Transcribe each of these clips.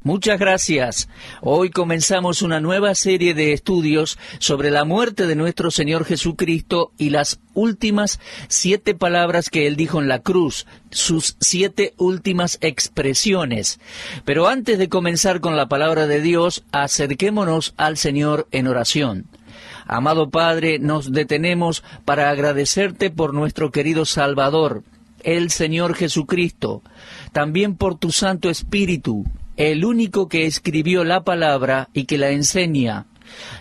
Muchas gracias. Hoy comenzamos una nueva serie de estudios sobre la muerte de nuestro Señor Jesucristo y las últimas 7 palabras que Él dijo en la cruz, sus 7 últimas expresiones. Pero antes de comenzar con la palabra de Dios, acerquémonos al Señor en oración. Amado Padre, nos detenemos para agradecerte por nuestro querido Salvador, el Señor Jesucristo, también por tu Santo Espíritu, el único que escribió la palabra y que la enseña.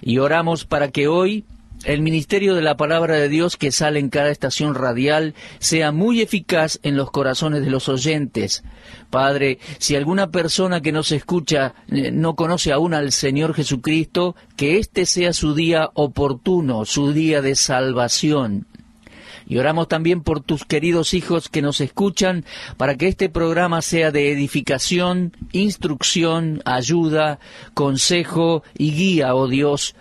Y oramos para que hoy el ministerio de la palabra de Dios que sale en cada estación radial sea muy eficaz en los corazones de los oyentes. Padre, si alguna persona que nos escucha no conoce aún al Señor Jesucristo, que este sea su día oportuno, su día de salvación. Y oramos también por tus queridos hijos que nos escuchan, para que este programa sea de edificación, instrucción, ayuda, consejo y guía, oh Dios.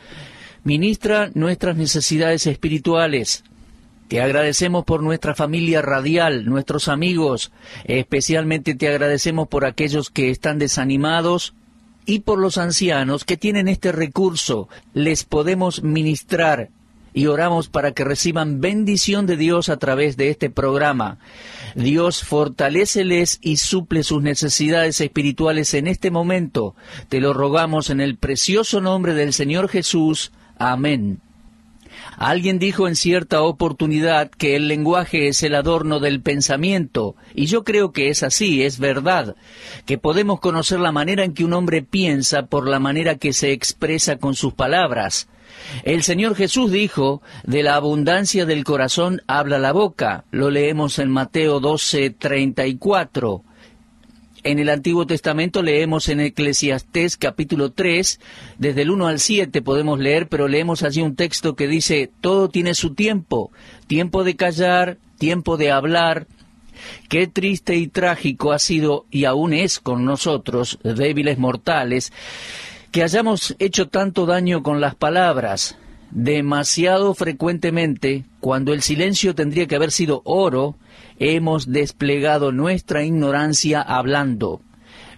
Ministra nuestras necesidades espirituales. Te agradecemos por nuestra familia radial, nuestros amigos. Especialmente te agradecemos por aquellos que están desanimados y por los ancianos que tienen este recurso. Les podemos ministrar. Y oramos para que reciban bendición de Dios a través de este programa. Dios, fortaléceles y suple sus necesidades espirituales en este momento. Te lo rogamos en el precioso nombre del Señor Jesús. Amén. Alguien dijo en cierta oportunidad que el lenguaje es el adorno del pensamiento, y yo creo que es así, es verdad, que podemos conocer la manera en que un hombre piensa por la manera que se expresa con sus palabras. El Señor Jesús dijo, de la abundancia del corazón habla la boca. Lo leemos en Mateo 12:34. En el Antiguo Testamento leemos en Eclesiastés capítulo 3, desde el 1 al 7 podemos leer, pero leemos allí un texto que dice, todo tiene su tiempo, tiempo de callar, tiempo de hablar. Qué triste y trágico ha sido y aún es con nosotros, débiles mortales, que hayamos hecho tanto daño con las palabras. Demasiado frecuentemente, cuando el silencio tendría que haber sido oro, hemos desplegado nuestra ignorancia hablando.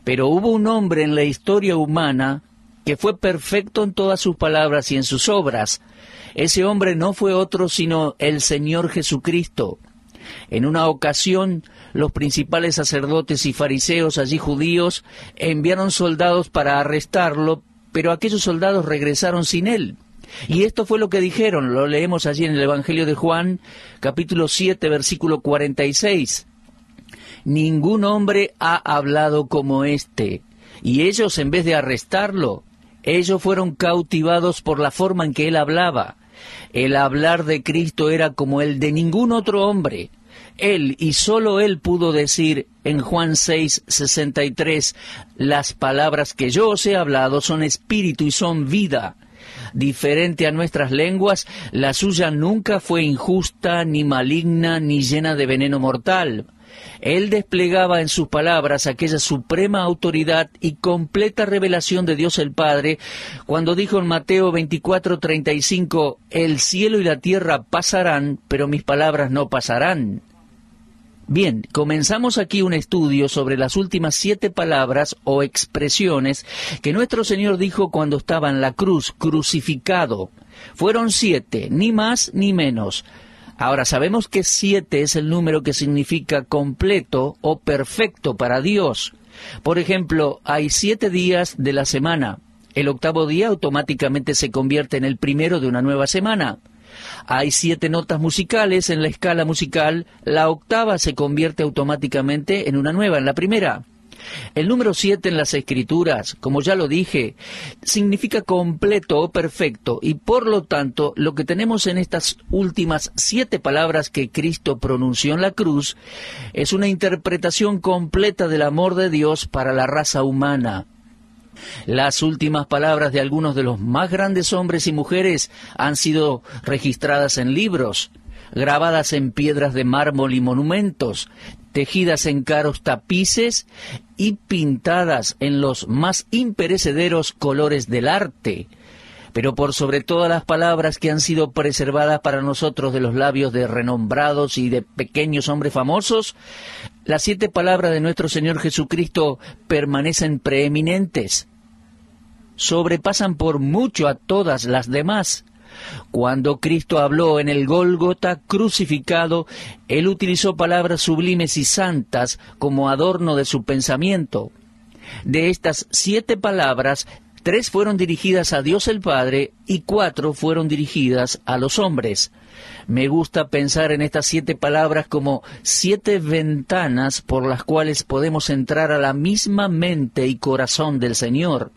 Pero hubo un hombre en la historia humana que fue perfecto en todas sus palabras y en sus obras. Ese hombre no fue otro sino el Señor Jesucristo. En una ocasión, los principales sacerdotes y fariseos allí judíos enviaron soldados para arrestarlo, pero aquellos soldados regresaron sin él. Y esto fue lo que dijeron, lo leemos allí en el Evangelio de Juan, capítulo 7, versículo 46. Ningún hombre ha hablado como éste. Y ellos, en vez de arrestarlo, ellos fueron cautivados por la forma en que él hablaba. El hablar de Cristo era como el de ningún otro hombre. Él, y solo él pudo decir en Juan 6:63, las palabras que yo os he hablado son espíritu y son vida. Diferente a nuestras lenguas, la suya nunca fue injusta, ni maligna, ni llena de veneno mortal. Él desplegaba en sus palabras aquella suprema autoridad y completa revelación de Dios el Padre, cuando dijo en Mateo 24:35, el cielo y la tierra pasarán, pero mis palabras no pasarán. Bien, comenzamos aquí un estudio sobre las últimas 7 palabras o expresiones que nuestro Señor dijo cuando estaba en la cruz, crucificado. Fueron 7, ni más ni menos. Ahora, sabemos que 7 es el número que significa completo o perfecto para Dios. Por ejemplo, hay 7 días de la semana. El octavo día automáticamente se convierte en el primero de una nueva semana. Hay 7 notas musicales en la escala musical, la octava se convierte automáticamente en una nueva, en la primera. El número 7 en las Escrituras, como ya lo dije, significa completo o perfecto, y por lo tanto, lo que tenemos en estas últimas 7 palabras que Cristo pronunció en la cruz, es una interpretación completa del amor de Dios para la raza humana. Las últimas palabras de algunos de los más grandes hombres y mujeres han sido registradas en libros, grabadas en piedras de mármol y monumentos, tejidas en caros tapices y pintadas en los más imperecederos colores del arte. Pero por sobre todas las palabras que han sido preservadas para nosotros de los labios de renombrados y de pequeños hombres famosos, las 7 palabras de nuestro Señor Jesucristo permanecen preeminentes, sobrepasan por mucho a todas las demás. Cuando Cristo habló en el Gólgota crucificado, Él utilizó palabras sublimes y santas como adorno de su pensamiento. De estas 7 palabras, 3 fueron dirigidas a Dios el Padre y 4 fueron dirigidas a los hombres. Me gusta pensar en estas 7 palabras como 7 ventanas por las cuales podemos entrar a la misma mente y corazón del Señor.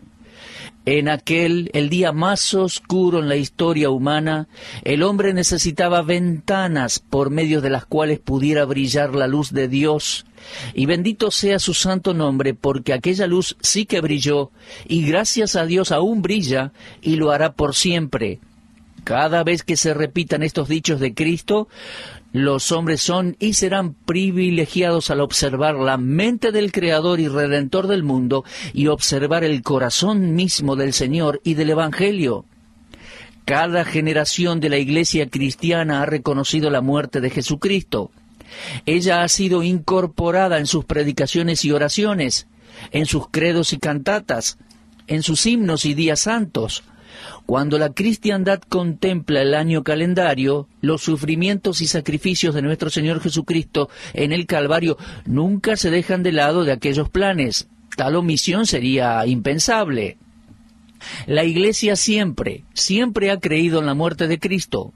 En el día más oscuro en la historia humana, el hombre necesitaba ventanas por medio de las cuales pudiera brillar la luz de Dios. Y bendito sea su santo nombre, porque aquella luz sí que brilló, y gracias a Dios aún brilla, y lo hará por siempre. Cada vez que se repitan estos dichos de Cristo, los hombres son y serán privilegiados al observar la mente del Creador y Redentor del mundo y observar el corazón mismo del Señor y del Evangelio. Cada generación de la Iglesia cristiana ha reconocido la muerte de Jesucristo. Ella ha sido incorporada en sus predicaciones y oraciones, en sus credos y cantatas, en sus himnos y días santos. Cuando la cristiandad contempla el año calendario, los sufrimientos y sacrificios de nuestro Señor Jesucristo en el Calvario nunca se dejan de lado de aquellos planes. Tal omisión sería impensable. La Iglesia siempre ha creído en la muerte de Cristo.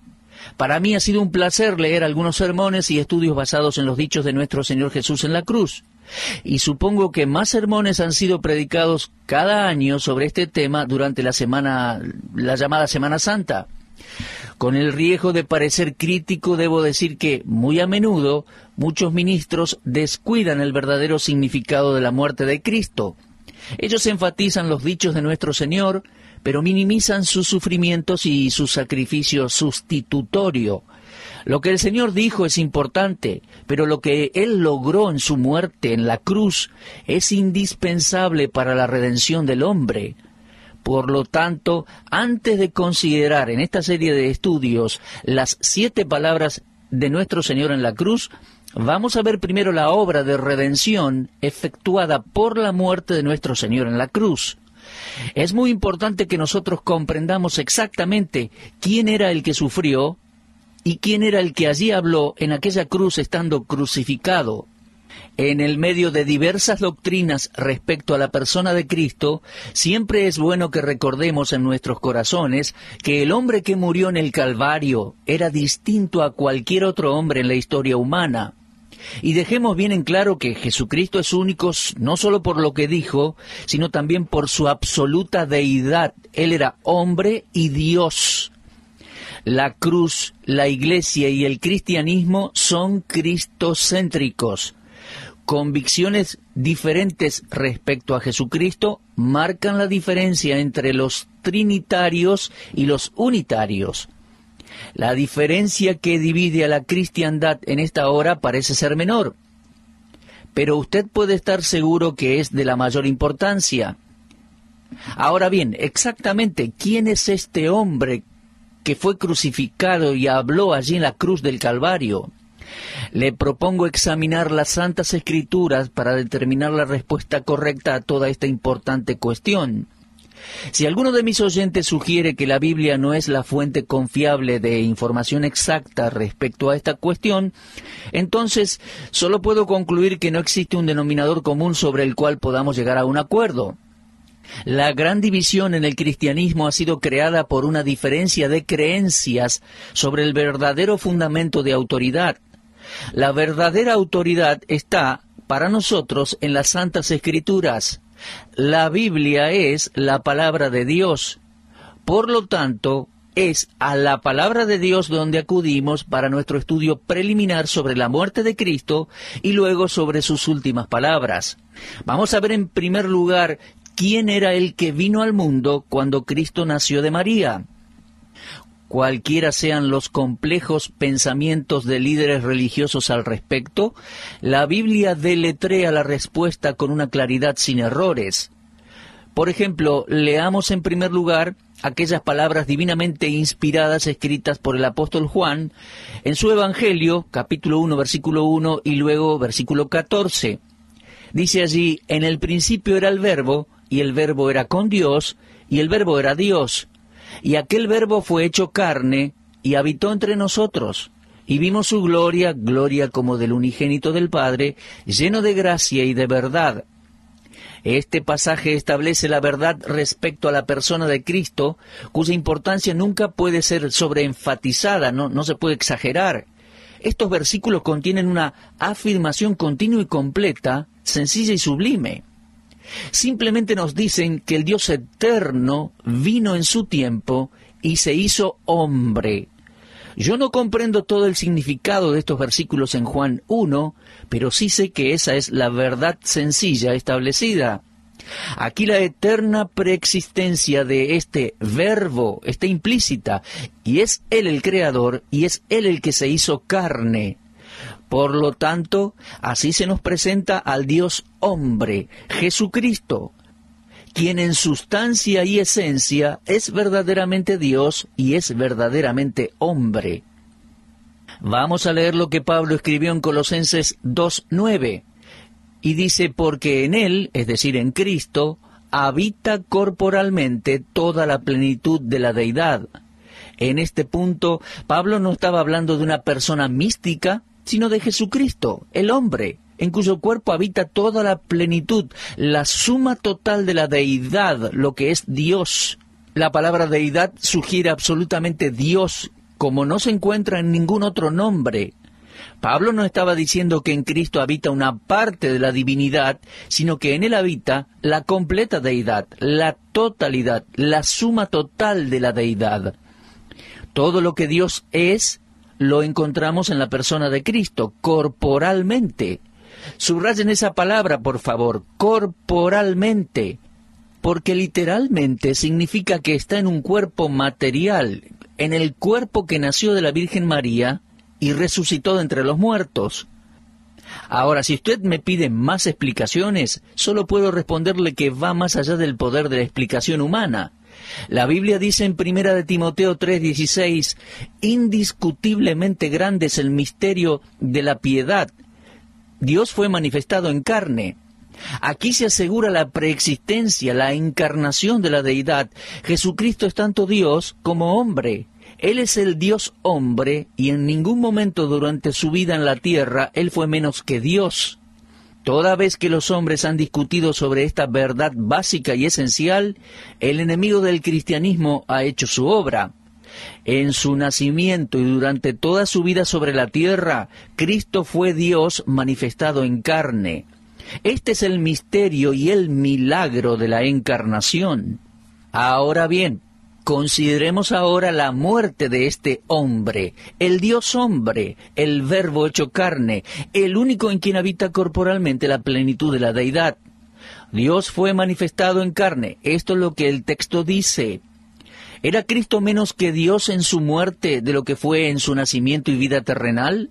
Para mí ha sido un placer leer algunos sermones y estudios basados en los dichos de nuestro Señor Jesús en la cruz. Y supongo que más sermones han sido predicados cada año sobre este tema durante la llamada Semana Santa. Con el riesgo de parecer crítico, debo decir que, muy a menudo, muchos ministros descuidan el verdadero significado de la muerte de Cristo. Ellos enfatizan los dichos de nuestro Señor, pero minimizan sus sufrimientos y su sacrificio sustitutorio. Lo que el Señor dijo es importante, pero lo que Él logró en su muerte en la cruz es indispensable para la redención del hombre. Por lo tanto, antes de considerar en esta serie de estudios las 7 palabras de nuestro Señor en la cruz, vamos a ver primero la obra de redención efectuada por la muerte de nuestro Señor en la cruz. Es muy importante que nosotros comprendamos exactamente quién era el que sufrió y quién era el que allí habló en aquella cruz estando crucificado. En el medio de diversas doctrinas respecto a la persona de Cristo, siempre es bueno que recordemos en nuestros corazones que el hombre que murió en el Calvario era distinto a cualquier otro hombre en la historia humana. Y dejemos bien en claro que Jesucristo es único no solo por lo que dijo, sino también por su absoluta deidad. Él era hombre y Dios. La cruz, la Iglesia y el cristianismo son cristocéntricos. Convicciones diferentes respecto a Jesucristo marcan la diferencia entre los trinitarios y los unitarios. La diferencia que divide a la cristiandad en esta hora parece ser menor, pero usted puede estar seguro que es de la mayor importancia. Ahora bien, exactamente, ¿quién es este hombre que fue crucificado y habló allí en la cruz del Calvario? Le propongo examinar las Santas Escrituras para determinar la respuesta correcta a toda esta importante cuestión. Si alguno de mis oyentes sugiere que la Biblia no es la fuente confiable de información exacta respecto a esta cuestión, entonces solo puedo concluir que no existe un denominador común sobre el cual podamos llegar a un acuerdo. La gran división en el cristianismo ha sido creada por una diferencia de creencias sobre el verdadero fundamento de autoridad. La verdadera autoridad está, para nosotros, en las Santas Escrituras. La Biblia es la palabra de Dios. Por lo tanto, es a la palabra de Dios donde acudimos para nuestro estudio preliminar sobre la muerte de Cristo y luego sobre sus últimas palabras. Vamos a ver en primer lugar quién era el que vino al mundo cuando Cristo nació de María. Cualquiera sean los complejos pensamientos de líderes religiosos al respecto, la Biblia deletrea la respuesta con una claridad sin errores. Por ejemplo, leamos en primer lugar aquellas palabras divinamente inspiradas escritas por el apóstol Juan en su Evangelio, capítulo 1, versículo 1 y luego versículo 14. Dice allí: en el principio era el Verbo, y el Verbo era con Dios, y el Verbo era Dios. Y aquel Verbo fue hecho carne, y habitó entre nosotros. Y vimos su gloria, gloria como del unigénito del Padre, lleno de gracia y de verdad. Este pasaje establece la verdad respecto a la persona de Cristo, cuya importancia nunca puede ser sobreenfatizada, no se puede exagerar. Estos versículos contienen una afirmación continua y completa, sencilla y sublime. Simplemente nos dicen que el Dios eterno vino en su tiempo y se hizo hombre. Yo no comprendo todo el significado de estos versículos en Juan 1, pero sí sé que esa es la verdad sencilla establecida. Aquí la eterna preexistencia de este Verbo está implícita, y es Él el Creador, y es Él el que se hizo carne. Por lo tanto, así se nos presenta al Dios hombre, Jesucristo, quien en sustancia y esencia es verdaderamente Dios y es verdaderamente hombre. Vamos a leer lo que Pablo escribió en Colosenses 2:9, y dice: porque en Él, es decir, en Cristo, habita corporalmente toda la plenitud de la deidad. En este punto, Pablo no estaba hablando de una persona mística, sino de Jesucristo, el hombre, en cuyo cuerpo habita toda la plenitud, la suma total de la deidad, lo que es Dios. La palabra deidad sugiere absolutamente Dios, como no se encuentra en ningún otro nombre. Pablo no estaba diciendo que en Cristo habita una parte de la divinidad, sino que en Él habita la completa deidad, la totalidad, la suma total de la deidad. Todo lo que Dios es, lo encontramos en la persona de Cristo, corporalmente. Subrayen esa palabra, por favor, corporalmente, porque literalmente significa que está en un cuerpo material, en el cuerpo que nació de la Virgen María y resucitó de entre los muertos. Ahora, si usted me pide más explicaciones, solo puedo responderle que va más allá del poder de la explicación humana. La Biblia dice en 1 de Timoteo 3:16, indiscutiblemente grande es el misterio de la piedad. Dios fue manifestado en carne. Aquí se asegura la preexistencia, la encarnación de la deidad. Jesucristo es tanto Dios como hombre. Él es el Dios hombre y en ningún momento durante su vida en la tierra Él fue menos que Dios. Toda vez que los hombres han discutido sobre esta verdad básica y esencial, el enemigo del cristianismo ha hecho su obra. En su nacimiento y durante toda su vida sobre la tierra, Cristo fue Dios manifestado en carne. Este es el misterio y el milagro de la encarnación. Ahora bien, consideremos ahora la muerte de este hombre, el Dios hombre, el Verbo hecho carne, el único en quien habita corporalmente la plenitud de la deidad. Dios fue manifestado en carne. Esto es lo que el texto dice. ¿Era Cristo menos que Dios en su muerte de lo que fue en su nacimiento y vida terrenal?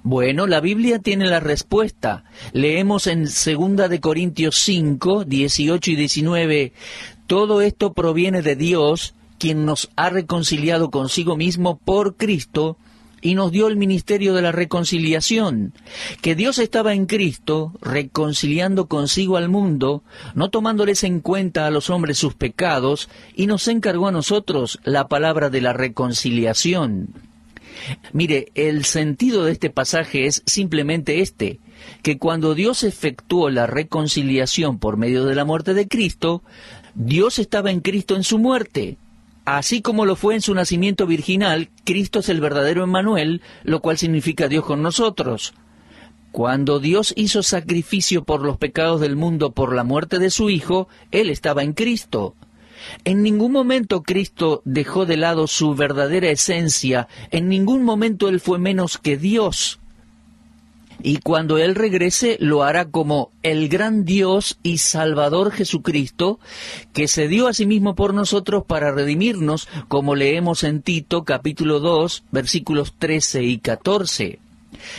Bueno, la Biblia tiene la respuesta. Leemos en 2 de Corintios 5, 18 y 19, todo esto proviene de Dios, quien nos ha reconciliado consigo mismo por Cristo y nos dio el ministerio de la reconciliación, que Dios estaba en Cristo reconciliando consigo al mundo, no tomándoles en cuenta a los hombres sus pecados, y nos encargó a nosotros la palabra de la reconciliación. Mire, el sentido de este pasaje es simplemente este, que cuando Dios efectuó la reconciliación por medio de la muerte de Cristo, Dios estaba en Cristo en su muerte. Así como lo fue en su nacimiento virginal, Cristo es el verdadero Emmanuel, lo cual significa Dios con nosotros. Cuando Dios hizo sacrificio por los pecados del mundo por la muerte de su Hijo, Él estaba en Cristo. En ningún momento Cristo dejó de lado su verdadera esencia, en ningún momento Él fue menos que Dios. Y cuando Él regrese, lo hará como el gran Dios y Salvador Jesucristo, que se dio a sí mismo por nosotros para redimirnos, como leemos en Tito, capítulo 2, versículos 13 y 14.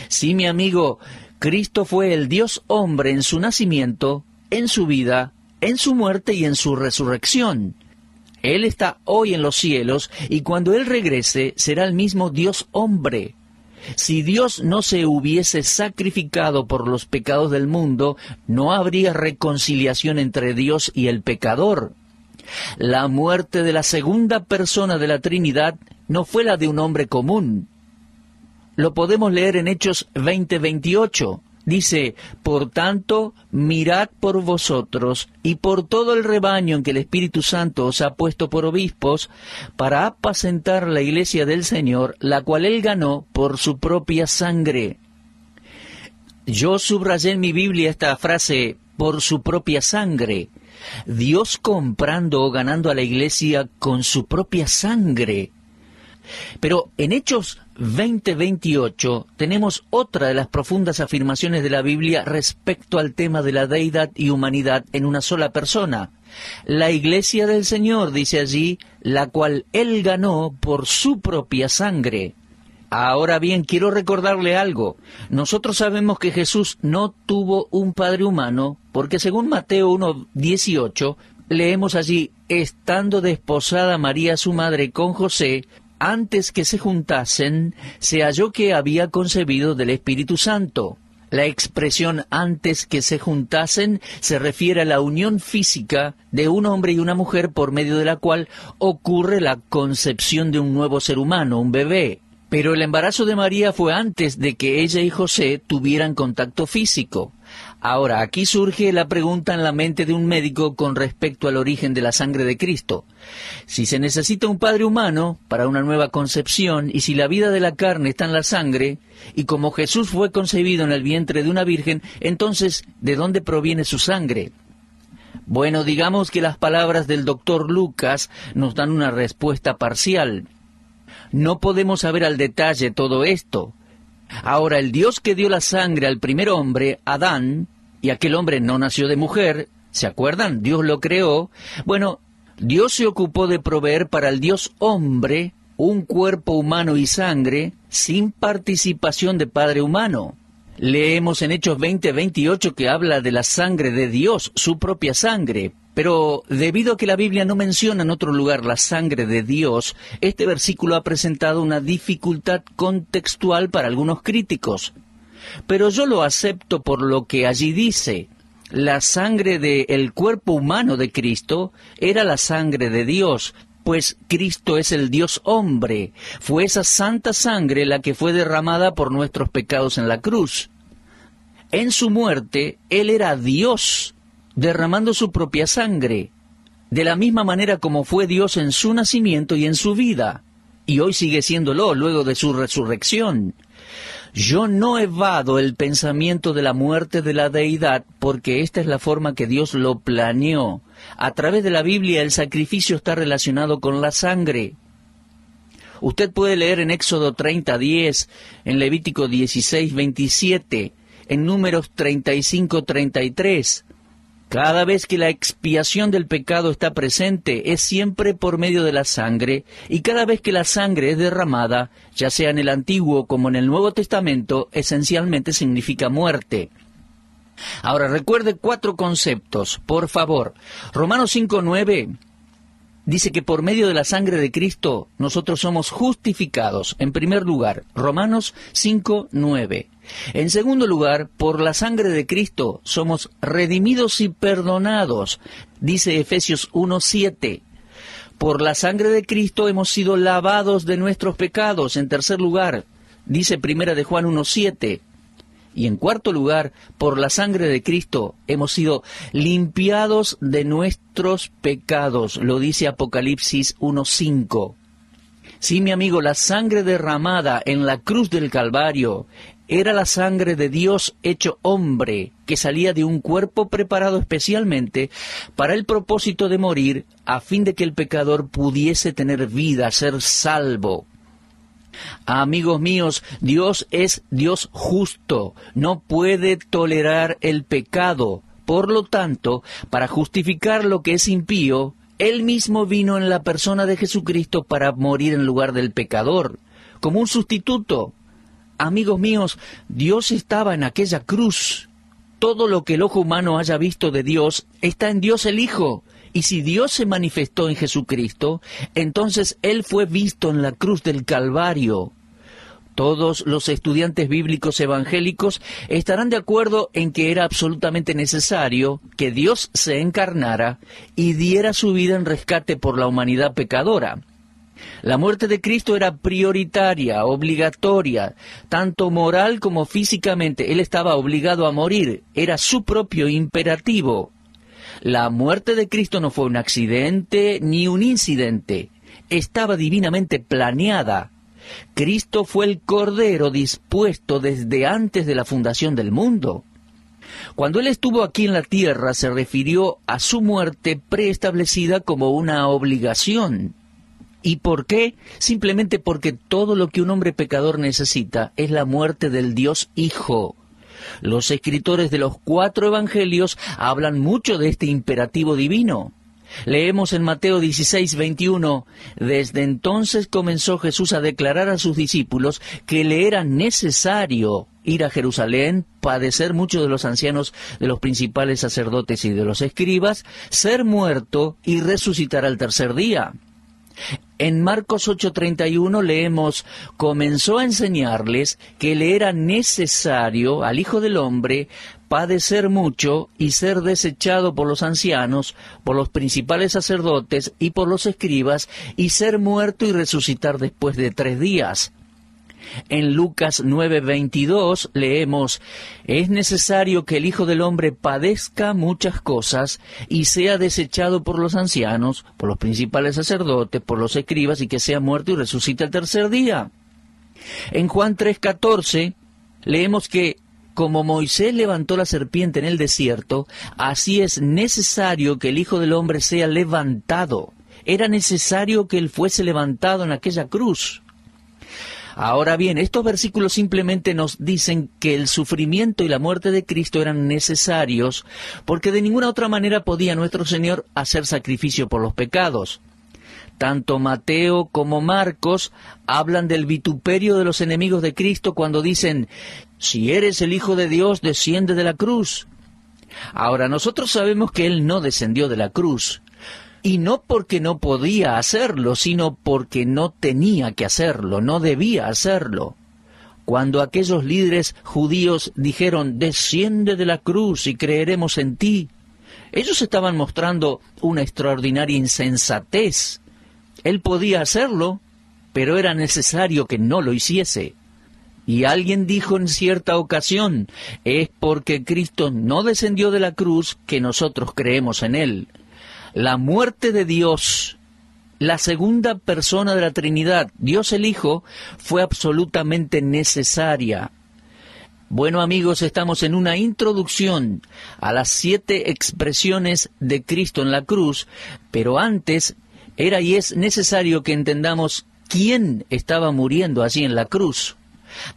Sí, mi amigo, Cristo fue el Dios hombre en su nacimiento, en su vida, en su muerte y en su resurrección. Él está hoy en los cielos, y cuando Él regrese, será el mismo Dios hombre. Si Dios no se hubiese sacrificado por los pecados del mundo, no habría reconciliación entre Dios y el pecador. La muerte de la segunda persona de la Trinidad no fue la de un hombre común. Lo podemos leer en Hechos 20:28. Dice, por tanto, mirad por vosotros y por todo el rebaño en que el Espíritu Santo os ha puesto por obispos, para apacentar la iglesia del Señor, la cual Él ganó por su propia sangre. Yo subrayé en mi Biblia esta frase, por su propia sangre. Dios comprando o ganando a la iglesia con su propia sangre. Pero en Hechos 20:28 tenemos otra de las profundas afirmaciones de la Biblia respecto al tema de la deidad y humanidad en una sola persona. La iglesia del Señor, dice allí, la cual Él ganó por su propia sangre. Ahora bien, quiero recordarle algo. Nosotros sabemos que Jesús no tuvo un padre humano, porque según Mateo 1:18, leemos allí, estando desposada María su madre con José, antes que se juntasen, se halló que había concebido del Espíritu Santo. La expresión antes que se juntasen se refiere a la unión física de un hombre y una mujer por medio de la cual ocurre la concepción de un nuevo ser humano, un bebé. Pero el embarazo de María fue antes de que ella y José tuvieran contacto físico. Ahora, aquí surge la pregunta en la mente de un médico con respecto al origen de la sangre de Cristo. Si se necesita un padre humano para una nueva concepción, y si la vida de la carne está en la sangre, y como Jesús fue concebido en el vientre de una virgen, entonces, ¿de dónde proviene su sangre? Bueno, digamos que las palabras del doctor Lucas nos dan una respuesta parcial. No podemos saber al detalle todo esto. Ahora, el Dios que dio la sangre al primer hombre, Adán, y aquel hombre no nació de mujer, ¿se acuerdan? Dios lo creó. Bueno, Dios se ocupó de proveer para el Dios hombre un cuerpo humano y sangre sin participación de padre humano. Leemos en Hechos 20:28 que habla de la sangre de Dios, su propia sangre. Pero debido a que la Biblia no menciona en otro lugar la sangre de Dios, este versículo ha presentado una dificultad contextual para algunos críticos. Pero yo lo acepto por lo que allí dice. La sangre del cuerpo humano de Cristo era la sangre de Dios, pues Cristo es el Dios hombre. Fue esa santa sangre la que fue derramada por nuestros pecados en la cruz. En su muerte, Él era Dios, derramando su propia sangre, de la misma manera como fue Dios en su nacimiento y en su vida, y hoy sigue siéndolo luego de su resurrección. Yo no evado el pensamiento de la muerte de la deidad, porque esta es la forma que Dios lo planeó. A través de la Biblia el sacrificio está relacionado con la sangre. Usted puede leer en Éxodo 30:10, en Levítico 16:27, en Números 35:33. Cada vez que la expiación del pecado está presente, es siempre por medio de la sangre, y cada vez que la sangre es derramada, ya sea en el Antiguo como en el Nuevo Testamento, esencialmente significa muerte. Ahora, recuerde 4 conceptos, por favor. Romanos 5:9 dice que por medio de la sangre de Cristo nosotros somos justificados. En primer lugar, Romanos 5:9. En segundo lugar, por la sangre de Cristo somos redimidos y perdonados, dice Efesios 1:7. Por la sangre de Cristo hemos sido lavados de nuestros pecados. En tercer lugar, dice Primera de Juan 1:7. Y en cuarto lugar, por la sangre de Cristo hemos sido limpiados de nuestros pecados, lo dice Apocalipsis 1:5. Sí, mi amigo, la sangre derramada en la cruz del Calvario era la sangre de Dios hecho hombre, que salía de un cuerpo preparado especialmente para el propósito de morir, a fin de que el pecador pudiese tener vida, ser salvo. Amigos míos, Dios es Dios justo, no puede tolerar el pecado. Por lo tanto, para justificar lo que es impío, Él mismo vino en la persona de Jesucristo para morir en lugar del pecador, como un sustituto. Amigos míos, Dios estaba en aquella cruz. Todo lo que el ojo humano haya visto de Dios está en Dios el Hijo, Y si Dios se manifestó en Jesucristo, entonces Él fue visto en la cruz del Calvario. Todos los estudiantes bíblicos evangélicos estarán de acuerdo en que era absolutamente necesario que Dios se encarnara y diera su vida en rescate por la humanidad pecadora. La muerte de Cristo era prioritaria, obligatoria, tanto moral como físicamente. Él estaba obligado a morir, era su propio imperativo. La muerte de Cristo no fue un accidente ni un incidente, estaba divinamente planeada. Cristo fue el Cordero dispuesto desde antes de la fundación del mundo. Cuando Él estuvo aquí en la tierra, se refirió a su muerte preestablecida como una obligación. ¿Y por qué? Simplemente porque todo lo que un hombre pecador necesita es la muerte del Dios Hijo. Los escritores de los 4 evangelios hablan mucho de este imperativo divino. Leemos en Mateo 16:21, «Desde entonces comenzó Jesús a declarar a sus discípulos que le era necesario ir a Jerusalén, padecer mucho de los ancianos, de los principales sacerdotes y de los escribas, ser muerto y resucitar al tercer día». En Marcos 8:31 leemos, «Comenzó a enseñarles que le era necesario al Hijo del Hombre padecer mucho y ser desechado por los ancianos, por los principales sacerdotes y por los escribas, y ser muerto y resucitar después de 3 días». En Lucas 9:22 leemos, «Es necesario que el Hijo del Hombre padezca muchas cosas y sea desechado por los ancianos, por los principales sacerdotes, por los escribas, y que sea muerto y resucite al tercer día». En Juan 3:14 leemos que como Moisés levantó la serpiente en el desierto, así es necesario que el Hijo del Hombre sea levantado. Era necesario que Él fuese levantado en aquella cruz. Ahora bien, estos versículos simplemente nos dicen que el sufrimiento y la muerte de Cristo eran necesarios, porque de ninguna otra manera podía nuestro Señor hacer sacrificio por los pecados. Tanto Mateo como Marcos hablan del vituperio de los enemigos de Cristo cuando dicen, «Si eres el Hijo de Dios, desciende de la cruz». Ahora, nosotros sabemos que Él no descendió de la cruz, y no porque no podía hacerlo, sino porque no tenía que hacerlo, no debía hacerlo. Cuando aquellos líderes judíos dijeron, «Desciende de la cruz y creeremos en ti», ellos estaban mostrando una extraordinaria insensatez. Él podía hacerlo, pero era necesario que no lo hiciese. Y alguien dijo en cierta ocasión, «Es porque Cristo no descendió de la cruz que nosotros creemos en Él». La muerte de Dios, la segunda persona de la Trinidad, Dios el Hijo, fue absolutamente necesaria. Bueno, amigos, estamos en una introducción a las 7 expresiones de Cristo en la cruz, pero antes era y es necesario que entendamos quién estaba muriendo allí en la cruz.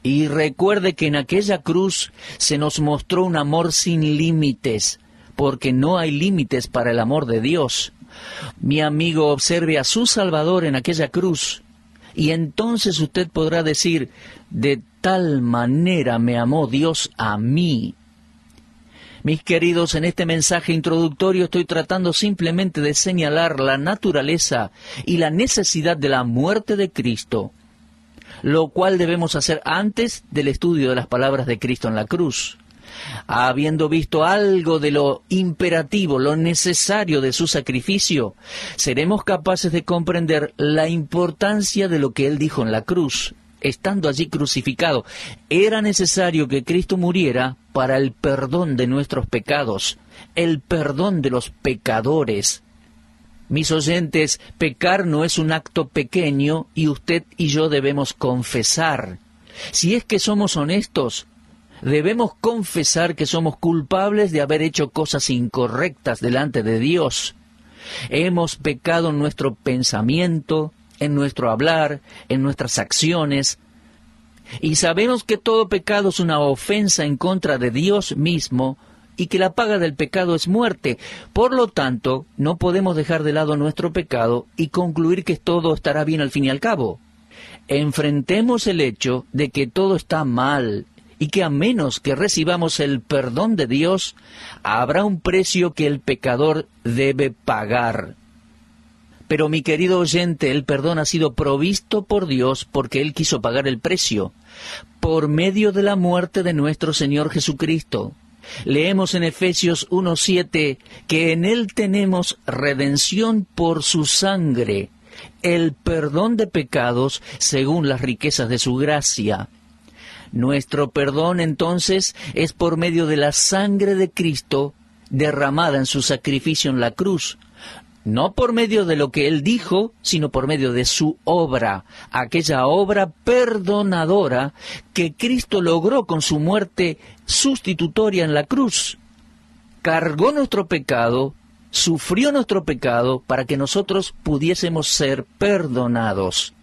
Y recuerde que en aquella cruz se nos mostró un amor sin límites, porque no hay límites para el amor de Dios. Mi amigo, observe a su Salvador en aquella cruz, y entonces usted podrá decir, «De tal manera me amó Dios a mí». Mis queridos, en este mensaje introductorio estoy tratando simplemente de señalar la naturaleza y la necesidad de la muerte de Cristo, lo cual debemos hacer antes del estudio de las palabras de Cristo en la cruz. Habiendo visto algo de lo imperativo, lo necesario de su sacrificio, seremos capaces de comprender la importancia de lo que Él dijo en la cruz. Estando allí crucificado, era necesario que Cristo muriera para el perdón de nuestros pecados, el perdón de los pecadores. Mis oyentes, pecar no es un acto pequeño y usted y yo debemos confesar. Si es que somos honestos, debemos confesar que somos culpables de haber hecho cosas incorrectas delante de Dios. Hemos pecado en nuestro pensamiento, en nuestro hablar, en nuestras acciones, y sabemos que todo pecado es una ofensa en contra de Dios mismo y que la paga del pecado es muerte. Por lo tanto, no podemos dejar de lado nuestro pecado y concluir que todo estará bien al fin y al cabo. Enfrentemos el hecho de que todo está mal y que a menos que recibamos el perdón de Dios, habrá un precio que el pecador debe pagar. Pero mi querido oyente, el perdón ha sido provisto por Dios porque Él quiso pagar el precio, por medio de la muerte de nuestro Señor Jesucristo. Leemos en Efesios 1:7 que en Él tenemos redención por su sangre, el perdón de pecados según las riquezas de su gracia. Nuestro perdón, entonces, es por medio de la sangre de Cristo derramada en su sacrificio en la cruz. No por medio de lo que Él dijo, sino por medio de su obra, aquella obra perdonadora que Cristo logró con su muerte sustitutoria en la cruz. Cargó nuestro pecado, sufrió nuestro pecado para que nosotros pudiésemos ser perdonados.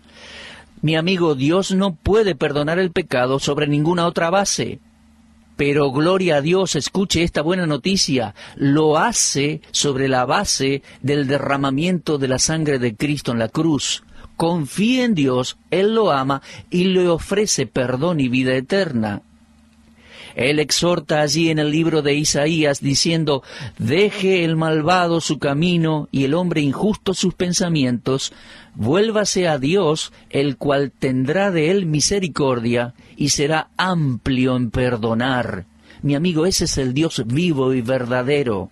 Mi amigo, Dios no puede perdonar el pecado sobre ninguna otra base. Pero gloria a Dios, escuche esta buena noticia, lo hace sobre la base del derramamiento de la sangre de Cristo en la cruz. Confíe en Dios, Él lo ama y le ofrece perdón y vida eterna. Él exhorta allí en el libro de Isaías diciendo, deje el malvado su camino y el hombre injusto sus pensamientos, vuélvase a Dios, el cual tendrá de él misericordia y será amplio en perdonar. Mi amigo, ese es el Dios vivo y verdadero.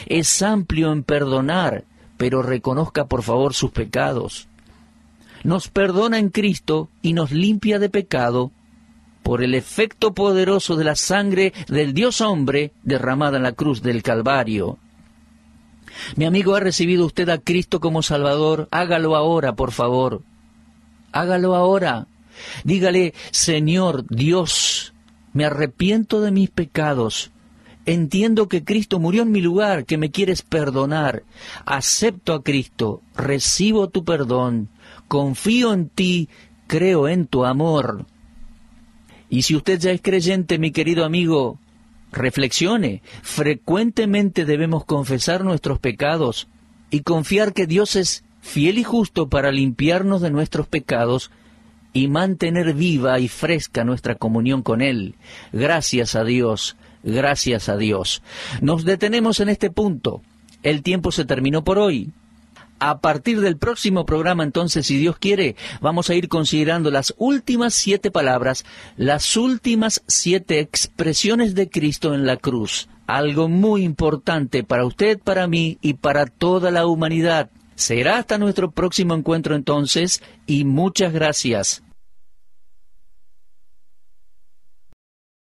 Es amplio en perdonar, pero reconozca por favor sus pecados. Nos perdona en Cristo y nos limpia de pecado por el efecto poderoso de la sangre del Dios hombre derramada en la cruz del Calvario. Mi amigo, ¿ha recibido usted a Cristo como Salvador? Hágalo ahora, por favor. Hágalo ahora. Dígale, Señor Dios, me arrepiento de mis pecados. Entiendo que Cristo murió en mi lugar, que me quieres perdonar. Acepto a Cristo, recibo tu perdón, confío en ti, creo en tu amor. Y si usted ya es creyente, mi querido amigo, reflexione. Frecuentemente debemos confesar nuestros pecados y confiar que Dios es fiel y justo para limpiarnos de nuestros pecados y mantener viva y fresca nuestra comunión con Él. Gracias a Dios, gracias a Dios. Nos detenemos en este punto. El tiempo se terminó por hoy. A partir del próximo programa, entonces, si Dios quiere, vamos a ir considerando las últimas 7 palabras, las últimas 7 expresiones de Cristo en la cruz. Algo muy importante para usted, para mí y para toda la humanidad. Será hasta nuestro próximo encuentro entonces, y muchas gracias.